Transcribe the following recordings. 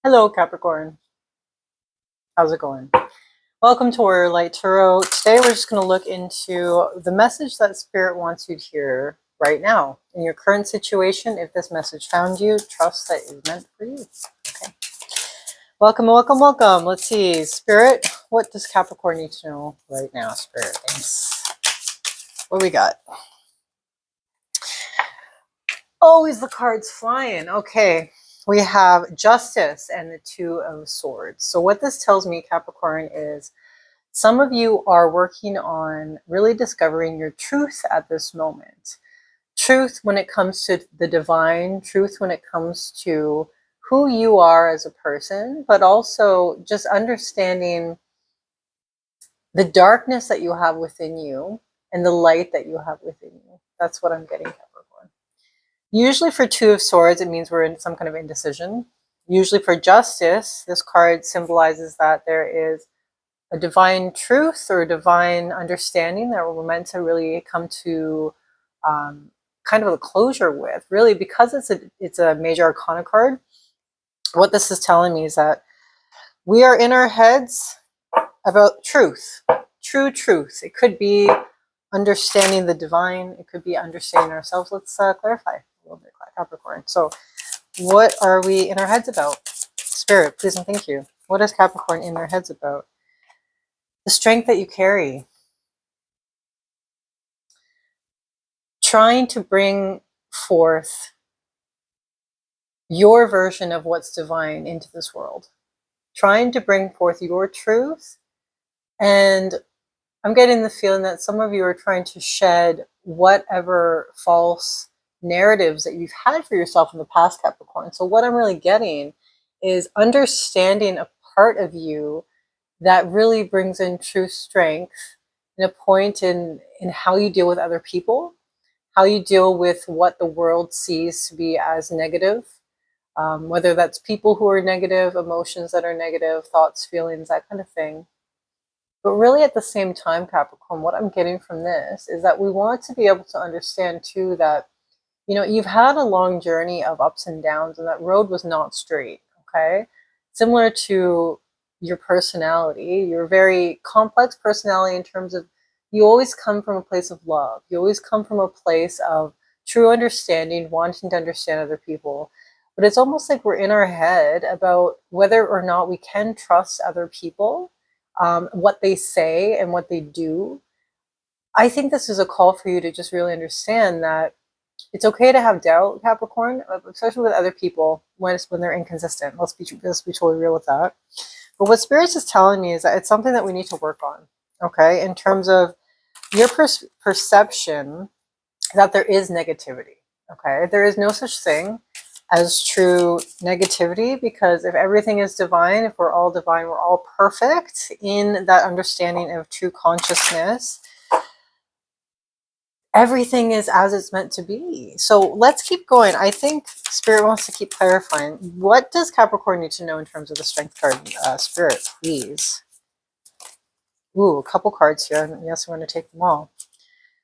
Hello, Capricorn. How's it going? Welcome to Warrior Light Tarot. Today we're just going to look into the message that Spirit wants you to hear right now. In your current situation, if this message found you, trust that it's meant for you. Okay. Welcome, welcome, welcome. Let's see. Spirit, what does Capricorn need to know right now, Spirit? Thanks. What we got? Always the cards flying. Okay. We have Justice and the Two of Swords. So what this tells me, Capricorn, is some of you are working on really discovering your truth at this moment. Truth when it comes to the divine, truth when it comes to who you are as a person, but also just understanding the darkness that you have within you and the light that you have within you. That's what I'm getting, Capricorn. Usually for Two of Swords, it means we're in some kind of indecision. Usually for Justice, this card symbolizes that there is a divine truth or a divine understanding that we're meant to really come to kind of a closure with. Really, because it's a major arcana card, what this is telling me is that we are in our heads about truth, true truth. It could be understanding the divine. It could be understanding ourselves. Let's clarify a little bit, Capricorn. So what are we in our heads about? Spirit, please and thank you. What is Capricorn in their heads about? The strength that you carry. Trying to bring forth your version of what's divine into this world. Trying to bring forth your truth. And I'm getting the feeling that some of you are trying to shed whatever false narratives that you've had for yourself in the past, Capricorn. So what I'm really getting is understanding a part of you that really brings in true strength and a point in how you deal with other people, how you deal with what the world sees to be as negative, whether that's people who are negative, emotions that are negative, thoughts, feelings, that kind of thing. But really at the same time, Capricorn, what I'm getting from this is that we want to be able to understand too that, you know, you've had a long journey of ups and downs and that road was not straight, okay? Similar to your personality, you're a very complex personality in terms of you always come from a place of love. You always come from a place of true understanding, wanting to understand other people. But it's almost like we're in our head about whether or not we can trust other people, what they say and what they do. I think this is a call for you to just really understand that it's okay to have doubt, Capricorn, especially with other people when they're inconsistent. Let's be totally real with that. But what Spirit's is telling me is that it's something that we need to work on, okay? In terms of your perception that there is negativity, okay? There is no such thing as true negativity, because if everything is divine, if we're all divine, we're all perfect in that understanding of true consciousness. Everything is as it's meant to be. So let's keep going. I think Spirit wants to keep clarifying. What does Capricorn need to know in terms of the Strength card? Spirit, please. Ooh, a couple cards here. And yes, I'm going to take them all.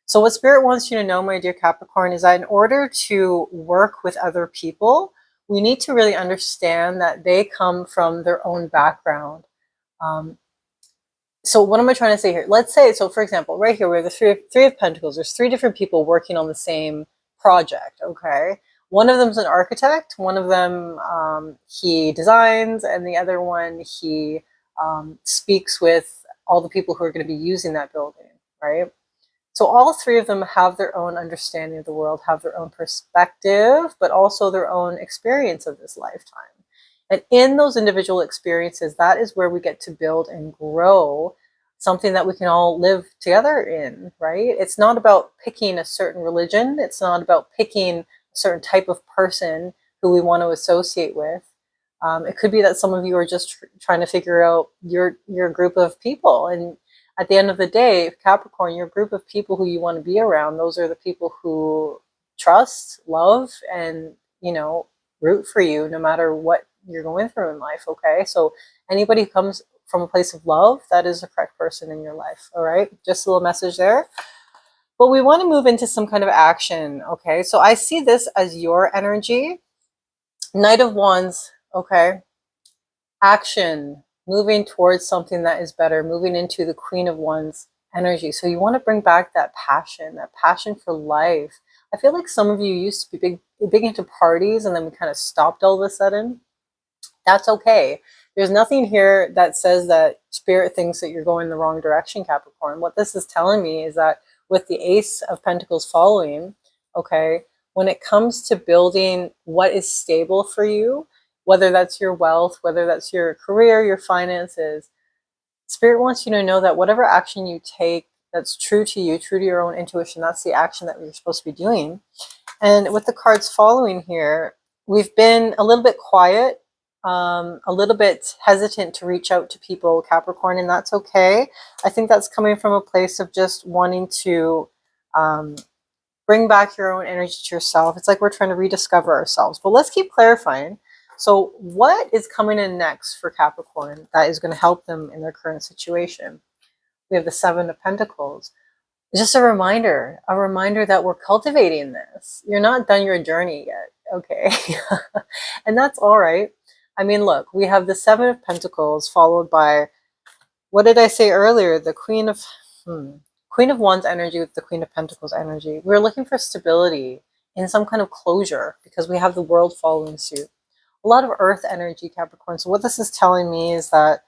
So what Spirit wants you to know, my dear Capricorn, is that in order to work with other people, we need to really understand that they come from their own background. So what am I trying to say here? Let's say, so for example, right here, we have the three of Pentacles. There's three different people working on the same project, okay? One of them's an architect. One of them, he designs, and the other one, he speaks with all the people who are going to be using that building, right? So all three of them have their own understanding of the world, have their own perspective, but also their own experience of this lifetime. And in those individual experiences, that is where we get to build and grow something that we can all live together in, right? It's not about picking a certain religion. It's not about picking a certain type of person who we want to associate with. It could be that some of you are just trying to figure out your group of people. And at the end of the day, Capricorn, your group of people who you want to be around, those are the people who trust, love, and, you know, root for you no matter what you're going through in life, okay? So anybody who comes from a place of love, that is the correct person in your life, all right? Just a little message there. But we want to move into some kind of action, okay? So I see this as your energy. Knight of Wands, okay? action, moving towards something that is better, moving into the Queen of Wands energy. So you want to bring back that passion for life. I feel like some of you used to be big into parties, and then we kind of stopped all of a sudden. That's okay. There's nothing here that says that spirit thinks that you're going the wrong direction, Capricorn. What this is telling me is that with the Ace of Pentacles following, okay, when it comes to building what is stable for you, whether that's your wealth, whether that's your career, your finances, Spirit wants you to know that whatever action you take that's true to you, true to your own intuition, that's the action that you're supposed to be doing. And with the cards following here, we've been a little bit quiet, a little bit hesitant to reach out to people, Capricorn, and that's okay. I think that's coming from a place of just wanting to bring back your own energy to yourself. It's like we're trying to rediscover ourselves. But let's keep clarifying. So what is coming in next for Capricorn that is going to help them in their current situation? We have the Seven of Pentacles. Just a reminder that we're cultivating this. You're not done your journey yet, okay? And that's all right. I mean, look, we have the Seven of Pentacles followed by, what did I say earlier? The Queen of Wands energy with the Queen of Pentacles energy. We're looking for stability in some kind of closure because we have the World following suit. A lot of Earth energy, Capricorn. So what this is telling me is that,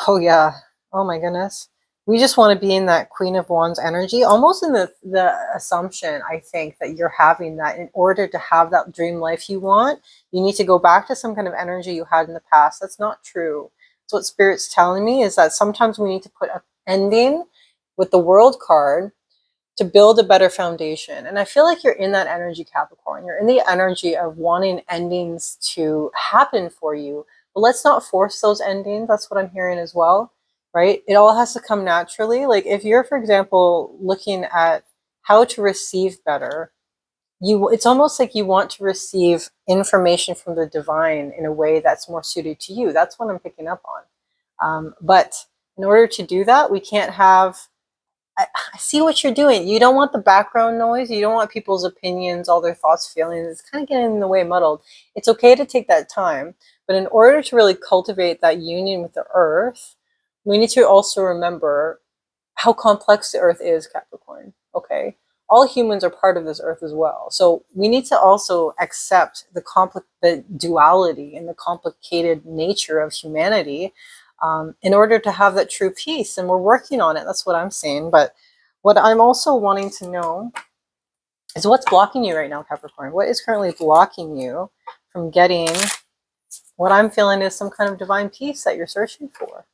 oh yeah, oh my goodness, we just want to be in that Queen of Wands energy, almost in the assumption, I think, that you're having that in order to have that dream life you want, you need to go back to some kind of energy you had in the past. That's not true. So what Spirit's telling me is that sometimes we need to put an ending with the World card to build a better foundation. And I feel like you're in that energy, Capricorn. You're in the energy of wanting endings to happen for you. But let's not force those endings. That's what I'm hearing as well, right? It all has to come naturally. Like if you're, for example, looking at how to receive better, it's almost like you want to receive information from the divine in a way that's more suited to you. That's what I'm picking up on. But in order to do that, we can't have, I see what you're doing. You don't want the background noise. You don't want people's opinions, all their thoughts, feelings. It's kind of getting in the way, muddled. It's okay to take that time. But in order to really cultivate that union with the earth, we need to also remember how complex the earth is, Capricorn. Okay? All humans are part of this earth as well. So we need to also accept the duality and the complicated nature of humanity in order to have that true peace. And we're working on it. That's what I'm saying. But what I'm also wanting to know is what's blocking you right now, Capricorn. What is currently blocking you from getting what I'm feeling is some kind of divine peace that you're searching for?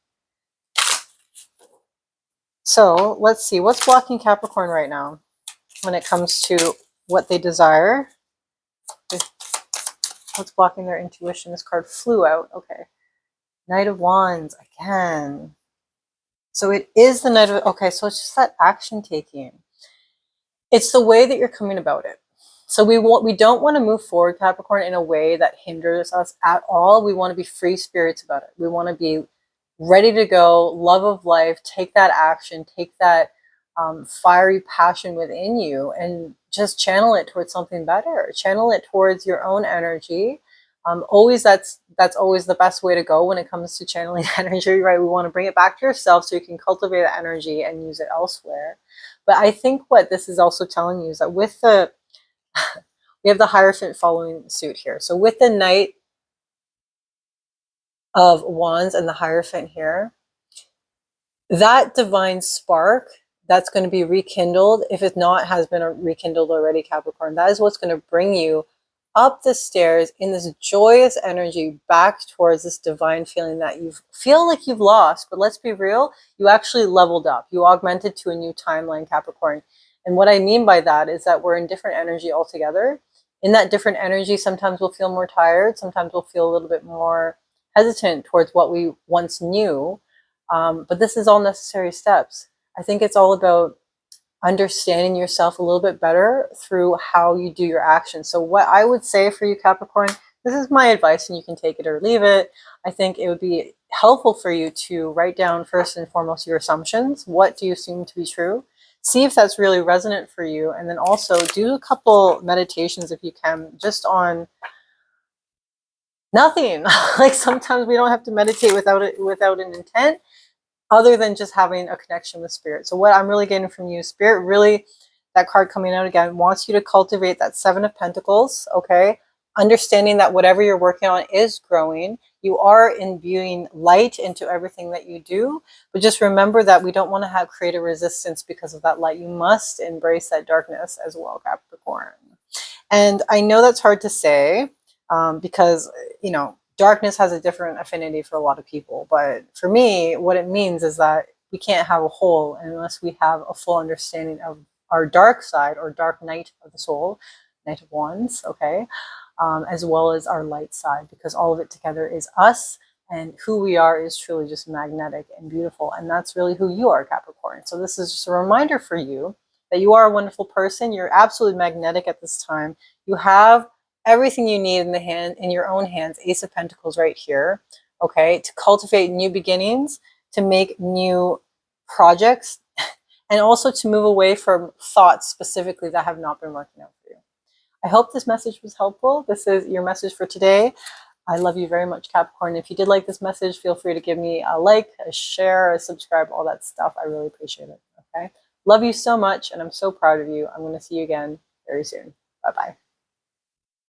So let's see. What's blocking Capricorn right now when it comes to what they desire? What's blocking their intuition? This card flew out. Okay. Knight of Wands again. So it is the Knight of, okay, so it's just that action taking. It's the way that you're coming about it. So we don't want to move forward, Capricorn, in a way that hinders us at all. We want to be free spirits about it. We want to be ready to go, love of life, take that action, take that fiery passion within you and just channel it towards something better. Channel it towards your own energy. Always that's always the best way to go when it comes to channeling energy, right? We want to bring it back to yourself so you can cultivate that energy and use it elsewhere. But I think what this is also telling you is that with the we have the Hierophant following suit here. So with the Knight of Wands and the Hierophant here, that divine spark that's going to be rekindled, if it not has been rekindled already, Capricorn, that is what's going to bring you up the stairs in this joyous energy back towards this divine feeling that you feel like you've lost. But let's be real, you actually leveled up. You augmented to a new timeline, Capricorn. And what I mean by that is that we're in different energy altogether. In that different energy, sometimes we'll feel more tired. Sometimes we'll feel a little bit more hesitant towards what we once knew. But this is all necessary steps. I think it's all about understanding yourself a little bit better through how you do your actions. So what I would say for you, Capricorn, this is my advice and you can take it or leave it. I think it would be helpful for you to write down first and foremost your assumptions. What do you assume to be true? See if that's really resonant for you. And then also do a couple meditations if you can, just on nothing. Like sometimes we don't have to meditate without an intent other than just having a connection with spirit. So what I'm really getting from you, spirit really, that card coming out again, wants you to cultivate that Seven of Pentacles, okay? Understanding that whatever you're working on is growing. You are imbuing light into everything that you do, but just remember that we don't want to have create a resistance because of that light. You must embrace that darkness as well, Capricorn. And I know that's hard to say because, you know, darkness has a different affinity for a lot of people. But for me, what it means is that we can't have a whole unless we have a full understanding of our dark side or dark night of the soul, Knight of Wands, okay, as well as our light side, because all of it together is us. And who we are is truly just magnetic and beautiful. And that's really who you are, Capricorn. So this is just a reminder for you that you are a wonderful person. You're absolutely magnetic at this time. You have everything you need in your own hands. Ace of Pentacles right here, okay, to cultivate new beginnings, to make new projects, and also to move away from thoughts specifically that have not been working out for you. I hope this message was helpful. This is your message for today. I love you very much, Capricorn. If you did like this message, feel free to give me a like, a share, a subscribe, all that stuff. I really appreciate it, okay? Love you so much, and I'm so proud of you. I'm going to see you again very soon. Bye-bye.